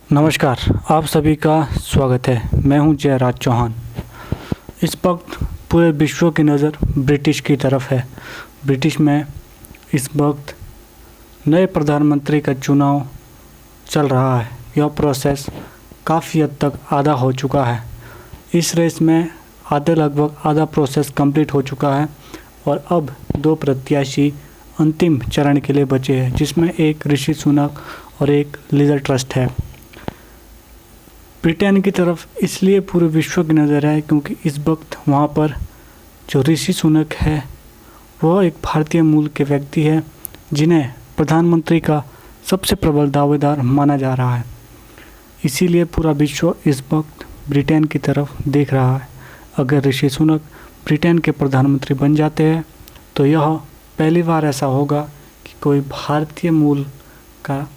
नमस्कार, आप सभी का स्वागत है। मैं हूं जयराज चौहान। इस वक्त पूरे विश्व की नज़र ब्रिटिश की तरफ है। ब्रिटिश में इस वक्त नए प्रधानमंत्री का चुनाव चल रहा है। यह प्रोसेस काफ़ी हद तक आधा हो चुका है। इस रेस में लगभग आधा प्रोसेस कंप्लीट हो चुका है और अब दो प्रत्याशी अंतिम चरण के लिए बचे हैं, जिसमें एक ऋषि सुनक और एक लिज ट्रस है। ब्रिटेन की तरफ इसलिए पूरे विश्व की नज़र है क्योंकि इस वक्त वहाँ पर जो ऋषि सुनक है वह एक भारतीय मूल के व्यक्ति है, जिन्हें प्रधानमंत्री का सबसे प्रबल दावेदार माना जा रहा है। इसीलिए पूरा विश्व इस वक्त ब्रिटेन की तरफ देख रहा है। अगर ऋषि सुनक ब्रिटेन के प्रधानमंत्री बन जाते हैं तो यह पहली बार ऐसा होगा कि कोई भारतीय मूल का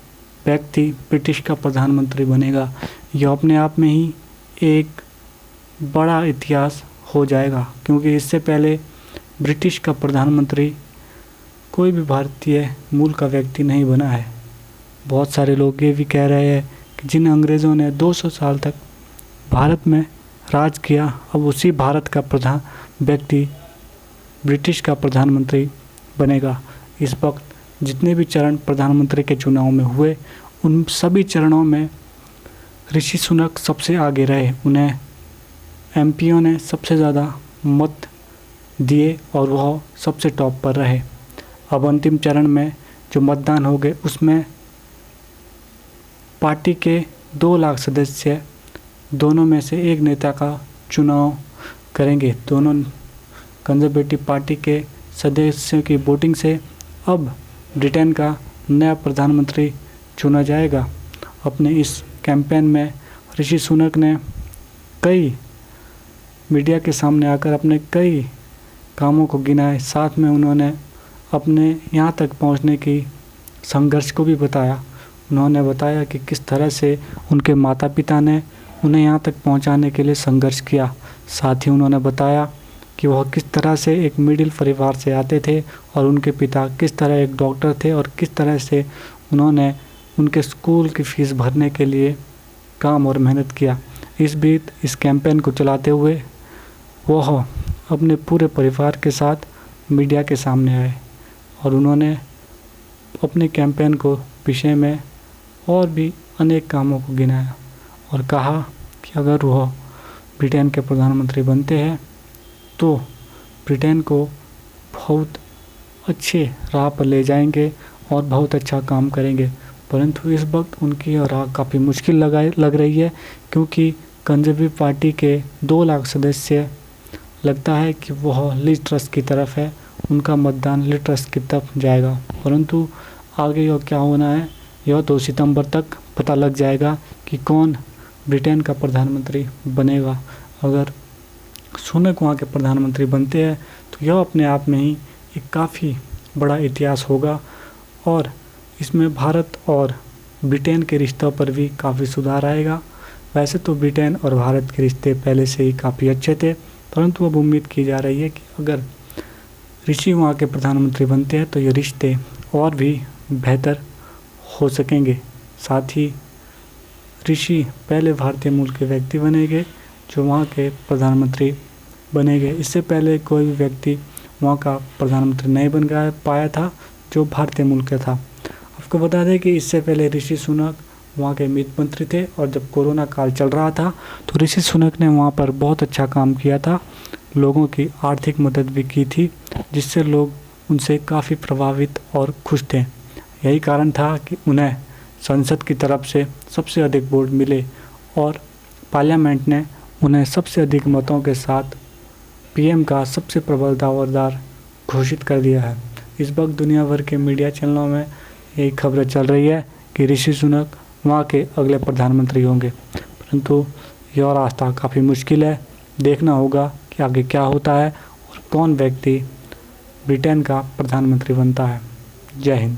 व्यक्ति ब्रिटिश का प्रधानमंत्री बनेगा। यह अपने आप में ही एक बड़ा इतिहास हो जाएगा, क्योंकि इससे पहले ब्रिटिश का प्रधानमंत्री कोई भी भारतीय मूल का व्यक्ति नहीं बना है। बहुत सारे लोग ये भी कह रहे हैं कि जिन अंग्रेज़ों ने 200 साल तक भारत में राज किया, अब उसी भारत का प्रधान व्यक्ति ब्रिटिश का प्रधानमंत्री बनेगा। इस वक्त जितने भी चरण प्रधानमंत्री के चुनाव में हुए, उन सभी चरणों में ऋषि सुनक सबसे आगे रहे। उन्हें एमपीओ ने सबसे ज़्यादा मत दिए और वह सबसे टॉप पर रहे। अब अंतिम चरण में जो मतदान हो गए, उसमें पार्टी के 2 लाख सदस्य दोनों में से एक नेता का चुनाव करेंगे। दोनों कंजर्वेटिव पार्टी के सदस्यों की वोटिंग से अब ब्रिटेन का नया प्रधानमंत्री चुना जाएगा। अपने इस कैंपेन में ऋषि सुनक ने कई मीडिया के सामने आकर अपने कई कामों को गिनाए। साथ में उन्होंने अपने यहाँ तक पहुँचने की संघर्ष को भी बताया। उन्होंने बताया कि किस तरह से उनके माता पिता ने उन्हें यहाँ तक पहुँचाने के लिए संघर्ष किया। साथ ही उन्होंने बताया कि वह किस तरह से एक मिडिल परिवार से आते थे और उनके पिता किस तरह एक डॉक्टर थे और किस तरह से उन्होंने उनके स्कूल की फ़ीस भरने के लिए काम और मेहनत किया। इस बीच इस कैंपेन को चलाते हुए वह अपने पूरे परिवार के साथ मीडिया के सामने आए और उन्होंने अपने कैंपेन को विषय में और भी अनेक कामों को गिनाया और कहा कि अगर वह ब्रिटेन के प्रधानमंत्री बनते हैं तो ब्रिटेन को बहुत अच्छे राह पर ले जाएंगे और बहुत अच्छा काम करेंगे। परंतु इस वक्त उनकी राह काफ़ी मुश्किल लग रही है, क्योंकि कंजर्वेटिव पार्टी के 2 लाख सदस्य लगता है कि वह लिज ट्रस की तरफ है। उनका मतदान लिज ट्रस की तरफ जाएगा। परंतु आगे यह क्या होना है, यह 2 सितंबर तक पता लग जाएगा कि कौन ब्रिटेन का प्रधानमंत्री बनेगा। अगर सुनक वहाँ के प्रधानमंत्री बनते हैं तो यह अपने आप में ही एक काफ़ी बड़ा इतिहास होगा और इसमें भारत और ब्रिटेन के रिश्तों पर भी काफ़ी सुधार आएगा। वैसे तो ब्रिटेन और भारत के रिश्ते पहले से ही काफ़ी अच्छे थे, परंतु अब उम्मीद की जा रही है कि अगर ऋषि वहाँ के प्रधानमंत्री बनते हैं तो ये रिश्ते और भी बेहतर हो सकेंगे। साथ ही ऋषि पहले भारतीय मूल के व्यक्ति बनेंगे जो वहाँ के प्रधानमंत्री बनेंगे। इससे पहले कोई भी व्यक्ति वहाँ का प्रधानमंत्री नहीं बन पाया था जो भारतीय मूल का था। आपको बता दें कि इससे पहले ऋषि सुनक वहाँ के वित्त मंत्री थे और जब कोरोना काल चल रहा था तो ऋषि सुनक ने वहाँ पर बहुत अच्छा काम किया था, लोगों की आर्थिक मदद भी की थी, जिससे लोग उनसे काफ़ी प्रभावित और खुश थे। यही कारण था कि उन्हें संसद की तरफ से सबसे अधिक वोट मिले और पार्लियामेंट ने उन्हें सबसे अधिक मतों के साथ पीएम का सबसे प्रबल दावेदार घोषित कर दिया है। इस वक्त दुनिया भर के मीडिया चैनलों में यही खबरें चल रही है कि ऋषि सुनक वहाँ के अगले प्रधानमंत्री होंगे, परंतु यह रास्ता काफ़ी मुश्किल है। देखना होगा कि आगे क्या होता है और कौन व्यक्ति ब्रिटेन का प्रधानमंत्री बनता है। जय हिंद।